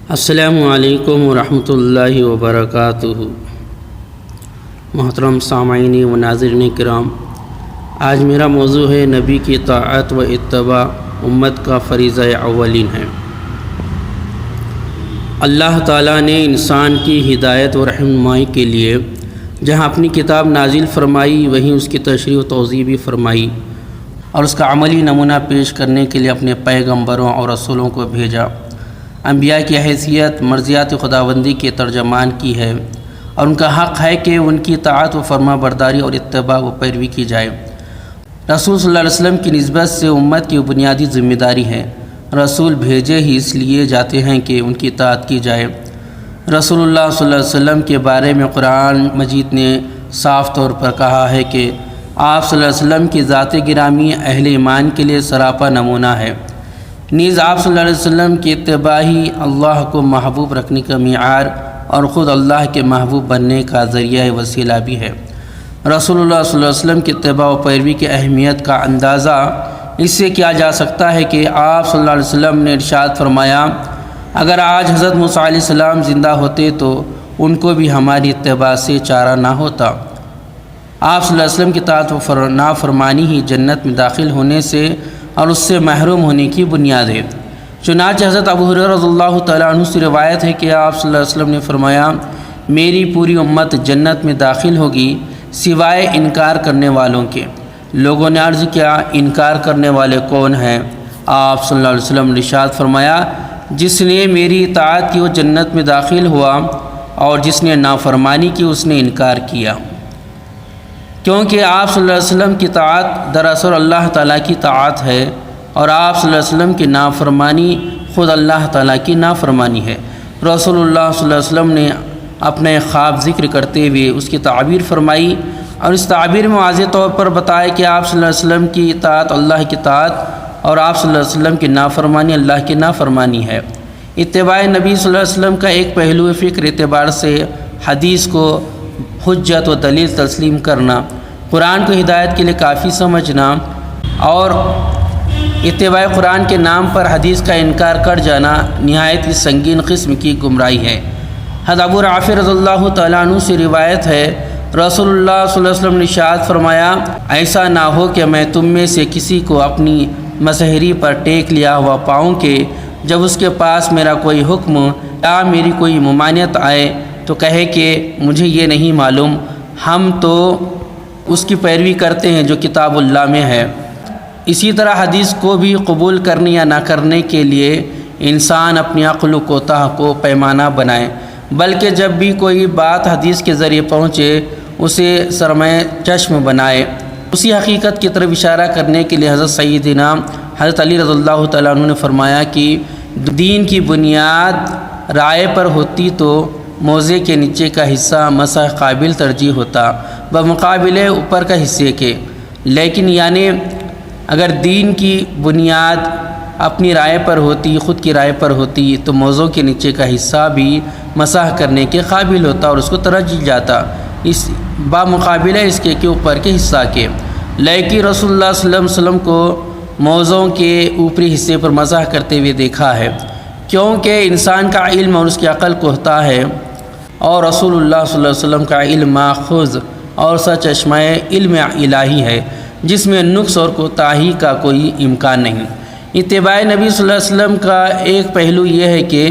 السلام علیکم ورحمۃ اللہ وبرکاتہ۔ محترم سامعین و ناظرین کرام، آج میرا موضوع ہے نبی کی طاعت و اتباع امت کا فریضہ اولین ہے۔ اللہ تعالیٰ نے انسان کی ہدایت و رہنمائی کے لیے جہاں اپنی کتاب نازل فرمائی، وہیں اس کی تشریح و توضیح بھی فرمائی اور اس کا عملی نمونہ پیش کرنے کے لیے اپنے پیغمبروں اور رسولوں کو بھیجا۔ انبیاء کی حیثیت مرضیات خداوندی کے ترجمان کی ہے اور ان کا حق ہے کہ ان کی طاعت و فرما برداری اور اتباع و پیروی کی جائے۔ رسول صلی اللہ علیہ وسلم کی نسبت سے امت کی بنیادی ذمہ داری ہے۔ رسول بھیجے ہی اس لیے جاتے ہیں کہ ان کی اطاعت کی جائے۔ رسول اللہ صلی اللہ علیہ وسلم کے بارے میں قرآن مجید نے صاف طور پر کہا ہے کہ آپ صلی اللہ علیہ وسلم کی ذات گرامی اہل ایمان کے لیے سراپا نمونہ ہے۔ نیز آپ صلی اللہ علیہ وسلم کی اتباع ہی اللہ کو محبوب رکھنے کا معیار اور خود اللہ کے محبوب بننے کا ذریعہ وسیلہ بھی ہے۔ رسول اللہ صلی اللہ علیہ وسلم کی اتباع و پیروی کی اہمیت کا اندازہ اس سے کیا جا سکتا ہے کہ آپ صلی اللہ علیہ وسلم نے ارشاد فرمایا، اگر آج حضرت موسیٰ علیہ السلام زندہ ہوتے تو ان کو بھی ہماری اتباع سے چارہ نہ ہوتا۔ آپ صلی اللہ علیہ وسلم کی اطاعت و نافرمانی ہی جنت میں داخل ہونے سے اور اس سے محروم ہونے کی بنیاد ہے۔ چنانچہ حضرت ابو ہریرہ رضی اللہ تعالیٰ عنہ سے روایت ہے کہ آپ صلی اللہ علیہ وسلم نے فرمایا، میری پوری امت جنت میں داخل ہوگی سوائے انکار کرنے والوں کے۔ لوگوں نے عرض کیا، انکار کرنے والے کون ہیں؟ آپ صلی اللہ علیہ وسلم نے ارشاد فرمایا، جس نے میری اطاعت کی وہ جنت میں داخل ہوا اور جس نے نافرمانی کی اس نے انکار کیا۔ کیونکہ آپ صلی اللہ علیہ وسلم کی طاعت دراصل اللہ تعالیٰ کی طاعت ہے اور آپ صلی اللہ علیہ وسلم کی نافرمانی خود اللہ تعالیٰ کی نافرمانی ہے۔ رسول اللہ صلی اللہ علیہ وسلم نے اپنا ایک خواب ذکر کرتے ہوئے اس کی تعبیر فرمائی اور اس تعبیر میں واضح طور پر بتایا کہ آپ صلی اللہ علیہ وسلم کی اطاعت اللہ کی اطاعت اور آپ صلی اللہ علیہ وسلم کی نافرمانی اللہ کی نافرمانی ہے۔ اتباع نبی صلی اللہ علیہ وسلم کا ایک پہلو فکر اعتبار سے حدیث کو حجت و دلیل تسلیم کرنا، قرآن کو ہدایت کے لیے کافی سمجھنا اور اتباع قرآن کے نام پر حدیث کا انکار کر جانا نہایت ہی سنگین قسم کی گمراہی ہے۔ حضرت ابو رافع رضی اللہ تعالیٰ عنہ سے روایت ہے، رسول اللہ صلی اللہ علیہ وسلم نے ارشاد فرمایا، ایسا نہ ہو کہ میں تم میں سے کسی کو اپنی مسحری پر ٹیک لیا ہوا پاؤں کہ جب اس کے پاس میرا کوئی حکم یا میری کوئی ممانعت آئے تو کہے کہ مجھے یہ نہیں معلوم، ہم تو اس کی پیروی کرتے ہیں جو کتاب اللہ میں ہے۔ اسی طرح حدیث کو بھی قبول کرنے یا نہ کرنے کے لیے انسان اپنی عقل و کوتاہ کو پیمانہ بنائے، بلکہ جب بھی کوئی بات حدیث کے ذریعے پہنچے اسے سرمایہ چشم بنائے۔ اسی حقیقت کی طرف اشارہ کرنے کے لیے حضرت سیدنا حضرت علی رضی اللہ تعالیٰ عنہ نے فرمایا کہ دین کی بنیاد رائے پر ہوتی تو موزے کے نیچے کا حصہ مسح قابل ترجیح ہوتا بمقابلے اوپر کا حصے کے، لیکن یعنی اگر دین کی بنیاد اپنی رائے پر ہوتی، خود کی رائے پر ہوتی تو موضوع کے نیچے کا حصہ بھی مسح کرنے کے قابل ہوتا اور اس کو ترجیح جاتا اس بمقابلہ اس کے اوپر کے حصہ کے، لیکن رسول اللہ صلی اللہ علیہ وسلم کو موضوع کے اوپری حصے پر مسح کرتے ہوئے دیکھا ہے، کیونکہ انسان کا علم اور اس کی عقل کوتا ہے اور رسول اللہ صلی اللہ علیہ وسلم کا علم ماخوذ اور سرچشمہ علم الہی ہے جس میں نقص اور کوتاہی کا کوئی امکان نہیں۔ اتباع نبی صلی اللہ علیہ وسلم کا ایک پہلو یہ ہے کہ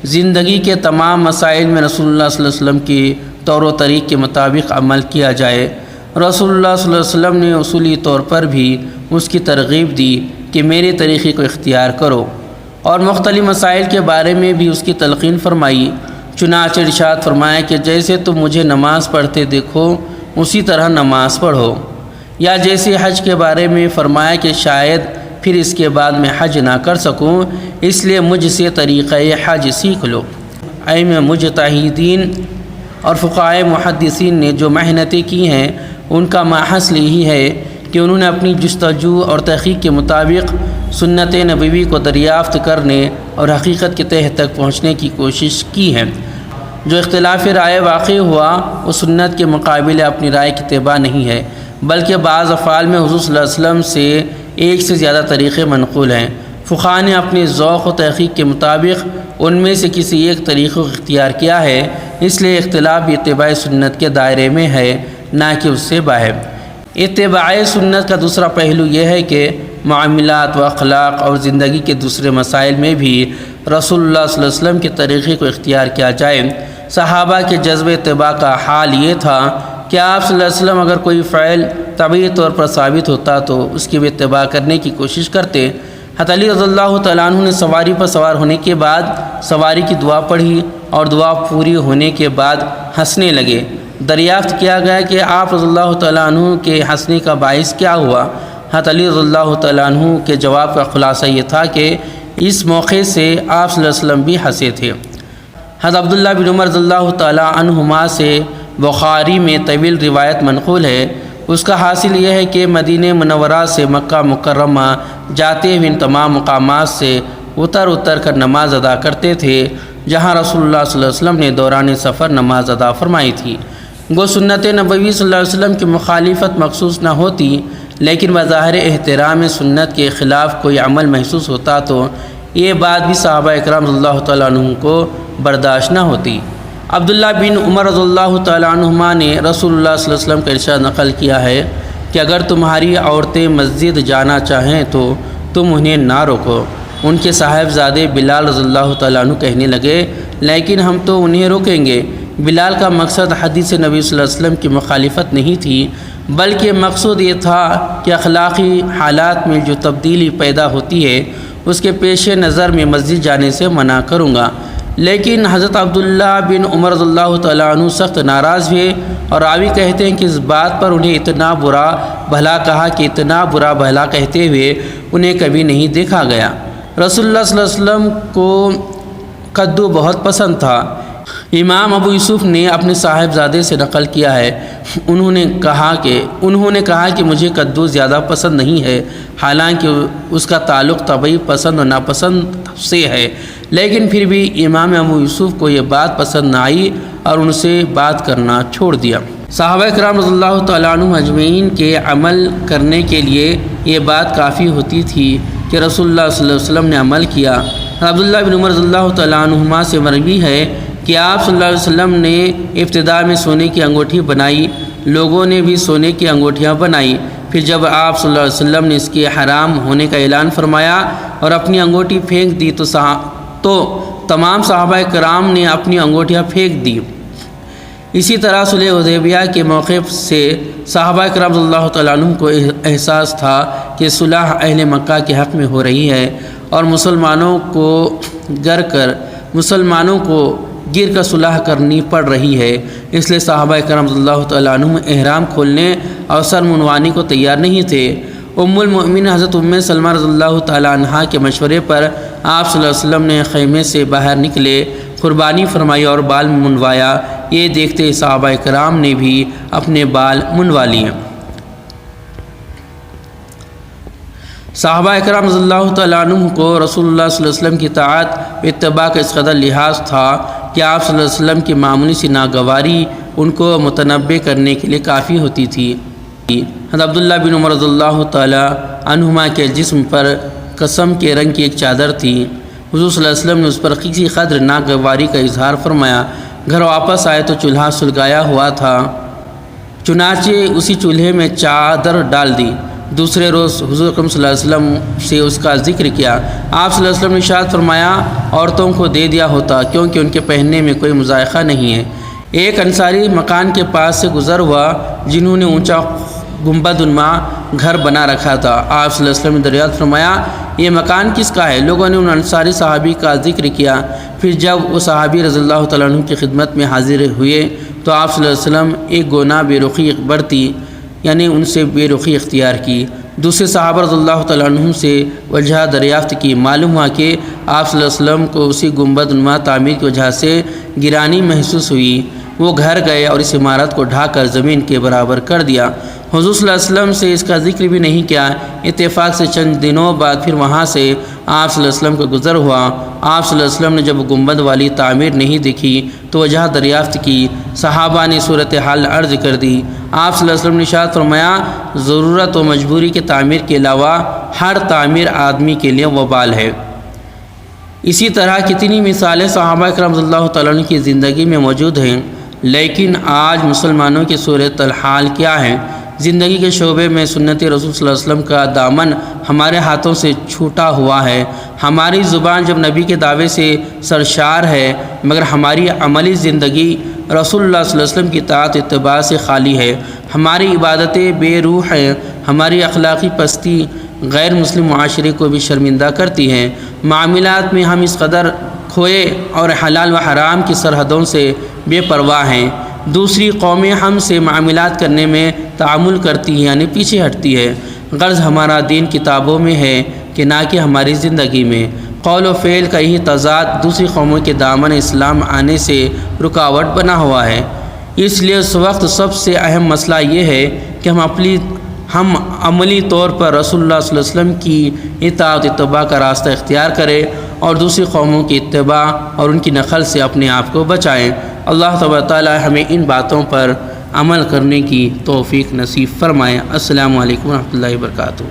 زندگی کے تمام مسائل میں رسول اللہ صلی اللہ علیہ وسلم کی طور و طریق کے مطابق عمل کیا جائے۔ رسول اللہ صلی اللہ علیہ وسلم نے اصولی طور پر بھی اس کی ترغیب دی کہ میرے طریقے کو اختیار کرو اور مختلف مسائل کے بارے میں بھی اس کی تلقین فرمائی۔ چنانچہ ارشاد فرمایا کہ جیسے تم مجھے نماز پڑھتے دیکھو اسی طرح نماز پڑھو، یا جیسے حج کے بارے میں فرمایا کہ شاید پھر اس کے بعد میں حج نہ کر سکوں اس لیے مجھ سے طریقہ حج سیکھ لو۔ ائمہ مجتہدین اور فقہائے محدثین نے جو محنتیں کی ہیں ان کا ماحصل یہی ہے کہ انہوں نے اپنی جستجو اور تحقیق کے مطابق سنت نبوی کو دریافت کرنے اور حقیقت کے تہ تک پہنچنے کی کوشش کی ہے۔ جو اختلاف رائے واقع ہوا وہ سنت کے مقابلے اپنی رائے کی اتباع نہیں ہے، بلکہ بعض افعال میں حضور صلی اللہ علیہ وسلم سے ایک سے زیادہ طریقے منقول ہیں۔ فقہا نے اپنے ذوق و تحقیق کے مطابق ان میں سے کسی ایک طریقے کو اختیار کیا ہے، اس لیے اختلاف بھی اتباع سنت کے دائرے میں ہے نہ کہ اس سے باہر۔ اتباع سنت کا دوسرا پہلو یہ ہے کہ معاملات و اخلاق اور زندگی کے دوسرے مسائل میں بھی رسول اللہ صلی اللہ علیہ وسلم کے طریقے کو اختیار کیا جائے۔ صحابہ کے جذب اتباع کا حال یہ تھا کہ آپ صلی اللہ علیہ وسلم اگر کوئی فعل طبعی طور پر ثابت ہوتا تو اس کی بھی اتباع کرنے کی کوشش کرتے۔ حضرت علی رضی اللہ تعالیٰ عنہ نے سواری پر سوار ہونے کے بعد سواری کی دعا پڑھی اور دعا پوری ہونے کے بعد ہنسنے لگے۔ دریافت کیا گیا کہ آپ رضی اللہ تعالیٰ عنہ کے ہنسنے کا باعث کیا ہوا؟ حضرت علی رضی اللہ تعالیٰ عنہ کے جواب کا خلاصہ یہ تھا کہ اس موقع سے آپ صلی اللہ علیہ وسلم بھی ہنسے تھے۔ حضرت عبداللہ بن عمر رضی اللہ تعالیٰ عنہما سے بخاری میں طویل روایت منقول ہے۔ اس کا حاصل یہ ہے کہ مدینہ منورہ سے مکہ مکرمہ جاتے ہوئے ان تمام مقامات سے اتر کر نماز ادا کرتے تھے جہاں رسول اللہ صلی اللہ علیہ وسلم نے دوران سفر نماز ادا فرمائی تھی۔ گو سنت نبوی صلی اللہ علیہ وسلم کی مخالفت مخصوص نہ ہوتی، لیکن بظاہر احترام سنت کے خلاف کوئی عمل محسوس ہوتا تو یہ بات بھی صحابہ اکرام رضی اللہ تعالیٰ عنہ کو برداشت نہ ہوتی۔ عبداللہ بن عمر رضی اللہ تعالیٰ عنہما نے رسول اللہ صلی اللہ علیہ وسلم کا ارشاد نقل کیا ہے کہ اگر تمہاری عورتیں مسجد جانا چاہیں تو تم انہیں نہ روکو۔ ان کے صاحبزادے بلال رضی اللہ تعالیٰ عنہ کہنے لگے لیکن ہم تو انہیں روکیں گے۔ بلال کا مقصد حدیث نبی صلی اللہ علیہ وسلم کی مخالفت نہیں تھی، بلکہ مقصود یہ تھا کہ اخلاقی حالات میں جو تبدیلی پیدا ہوتی ہے اس کے پیش نظر میں مسجد جانے سے منع کروں گا۔ لیکن حضرت عبداللہ بن عمر رضی اللہ تعالیٰ عنہ سخت ناراض ہوئے اور راوی کہتے ہیں کہ اس بات پر انہیں اتنا برا بھلا کہا کہ اتنا برا بھلا کہتے ہوئے انہیں کبھی نہیں دیکھا گیا۔ رسول اللہ صلی اللہ علیہ وسلم کو کدو بہت پسند تھا۔ امام ابو یوسف نے اپنے صاحبزادے سے نقل کیا ہے، انہوں نے کہا کہ مجھے کدو زیادہ پسند نہیں ہے، حالانکہ اس کا تعلق طبعی پسند و ناپسند سے ہے، لیکن پھر بھی امام ابو یوسف کو یہ بات پسند نہ آئی اور ان سے بات کرنا چھوڑ دیا۔ صحابہ کرام رضی اللہ تعالیٰ عنہ اجمعین کے عمل کرنے کے لیے یہ بات کافی ہوتی تھی کہ رسول اللہ صلی اللہ علیہ وسلم نے عمل کیا۔ عبداللہ بن عمر رضی اللہ تعالیٰ عنہما سے مروی ہے کہ آپ صلی اللہ علیہ وسلم نے ابتدا میں سونے کی انگوٹھی بنائی، لوگوں نے بھی سونے کی انگوٹھیاں بنائی، پھر جب آپ صلی اللہ علیہ وسلم نے اس کے حرام ہونے کا اعلان فرمایا اور اپنی انگوٹھی پھینک دی تو تمام صحابہ کرام نے اپنی انگوٹھیاں پھینک دی۔ اسی طرح صلح حدیبیہ کے موقع سے صحابہ کرام رضی اللہ تعالیٰ عنہ کو احساس تھا کہ صلح اہل مکہ کے حق میں ہو رہی ہے اور مسلمانوں کو گر کر صلح کرنی پڑ رہی ہے، اس لیے صحابہ کرام رضی اللہ تعالیٰ عنہ احرام کھولنے اور سر منوانے کو تیار نہیں تھے۔ ام المؤمنین حضرت ام سلمہ رضی اللہ تعالیٰ عنہا کے مشورے پر آپ صلی اللہ علیہ وسلم نے خیمے سے باہر نکلے، قربانی فرمائی اور بال منوایا۔ یہ دیکھتے صحابہ کرام نے بھی اپنے بال منوا لیے۔ صحابہ کرام رضی اللہ تعالیٰ عنہ کو رسول اللہ صلی اللہ علیہ وسلم کی اطاعت اتباع کا اس قدر لحاظ تھا کہ آپ صلی اللہ علیہ وسلم کی معمولی سی ناگواری ان کو متنبع کرنے کے لیے کافی ہوتی تھی۔ حضرت عبداللہ بن عمر رضی اللہ تعالیٰ عنہما کے جسم پر قسم کے رنگ کی ایک چادر تھی۔ حضور صلی اللہ علیہ وسلم نے اس پر کسی قدر ناگواری کا اظہار فرمایا۔ گھر واپس آئے تو چولہا سلگایا ہوا تھا، چنانچہ اسی چولہے میں چادر ڈال دی۔ دوسرے روز حضور اکرم صلی اللہ علیہ وسلم سے اس کا ذکر کیا۔ آپ صلی اللہ علیہ وسلم نے ارشاد فرمایا عورتوں کو دے دیا ہوتا کیونکہ ان کے پہننے میں کوئی مذائقہ نہیں ہے۔ ایک انصاری مکان کے پاس سے گزر ہوا جنہوں نے اونچا گنبد نما گھر بنا رکھا تھا۔ آپ صلی اللہ علیہ وسلم نے دریافت فرمایا یہ مکان کس کا ہے؟ لوگوں نے ان انصاری صحابی کا ذکر کیا۔ پھر جب وہ صحابی رضی اللہ تعالیٰ عنہ کی خدمت میں حاضر ہوئے تو آپ صلی اللہ علیہ وسلم ایک گونا بے رخی برتی، یعنی ان سے بے رخی اختیار کی۔ دوسرے صحابہ رضی اللہ تعالیٰ عنہ سے وجہ دریافت کی، معلوم ہوا کہ آپ صلی اللہ علیہ وسلم کو اسی گنبد نما تعمیر کی وجہ سے گرانی محسوس ہوئی۔ وہ گھر گئے اور اس عمارت کو ڈھا کر زمین کے برابر کر دیا۔ حضور صلی اللہ علیہ وسلم سے اس کا ذکر بھی نہیں کیا۔ اتفاق سے چند دنوں بعد پھر وہاں سے آپ صلی اللہ علیہ وسلم کا گزر ہوا۔ آپ صلی اللہ علیہ وسلم نے جب گنبد والی تعمیر نہیں دیکھی تو وجہ دریافت کی۔ صحابہ نے صورتحال عرض کر دی۔ آپ صلی اللہ علیہ وسلم نے ارشاد فرمایا ضرورت و مجبوری کی تعمیر کے علاوہ ہر تعمیر آدمی کے لیے وبال ہے۔ اسی طرح کتنی مثالیں صحابہ کرام رضی اللہ تعالیٰ عنہ کی زندگی میں موجود ہیں، لیکن آج مسلمانوں کی صورت الحال کیا ہے؟ زندگی کے شعبے میں سنت رسول صلی اللہ علیہ وسلم کا دامن ہمارے ہاتھوں سے چھوٹا ہوا ہے۔ ہماری زبان جب نبی کے دعوے سے سرشار ہے، مگر ہماری عملی زندگی رسول اللہ صلی اللہ علیہ وسلم کی اطاعت اتباع سے خالی ہے۔ ہماری عبادتیں بے روح ہیں، ہماری اخلاقی پستی غیر مسلم معاشرے کو بھی شرمندہ کرتی ہیں۔ معاملات میں ہم اس قدر کھوئے اور حلال و حرام کی سرحدوں سے بے پرواہ ہیں، دوسری قومیں ہم سے معاملات کرنے میں تعامل کرتی ہیں یعنی پیچھے ہٹتی ہے۔ غرض ہمارا دین کتابوں میں ہے کہ نہ کہ ہماری زندگی میں۔ قول و فعل کا یہی تضاد دوسری قوموں کے دامن اسلام آنے سے رکاوٹ بنا ہوا ہے۔ اس لیے اس وقت سب سے اہم مسئلہ یہ ہے کہ ہم عملی طور پر رسول اللہ صلی اللہ علیہ وسلم کی اطاعت اتباع کا راستہ اختیار کریں اور دوسری قوموں کی اتباع اور ان کی نقل سے اپنے آپ کو بچائیں۔ اللہ تبارک تعالی ہمیں ان باتوں پر عمل کرنے کی توفیق نصیب فرمائے۔ السلام علیکم ورحمۃ اللہ وبرکاتہ۔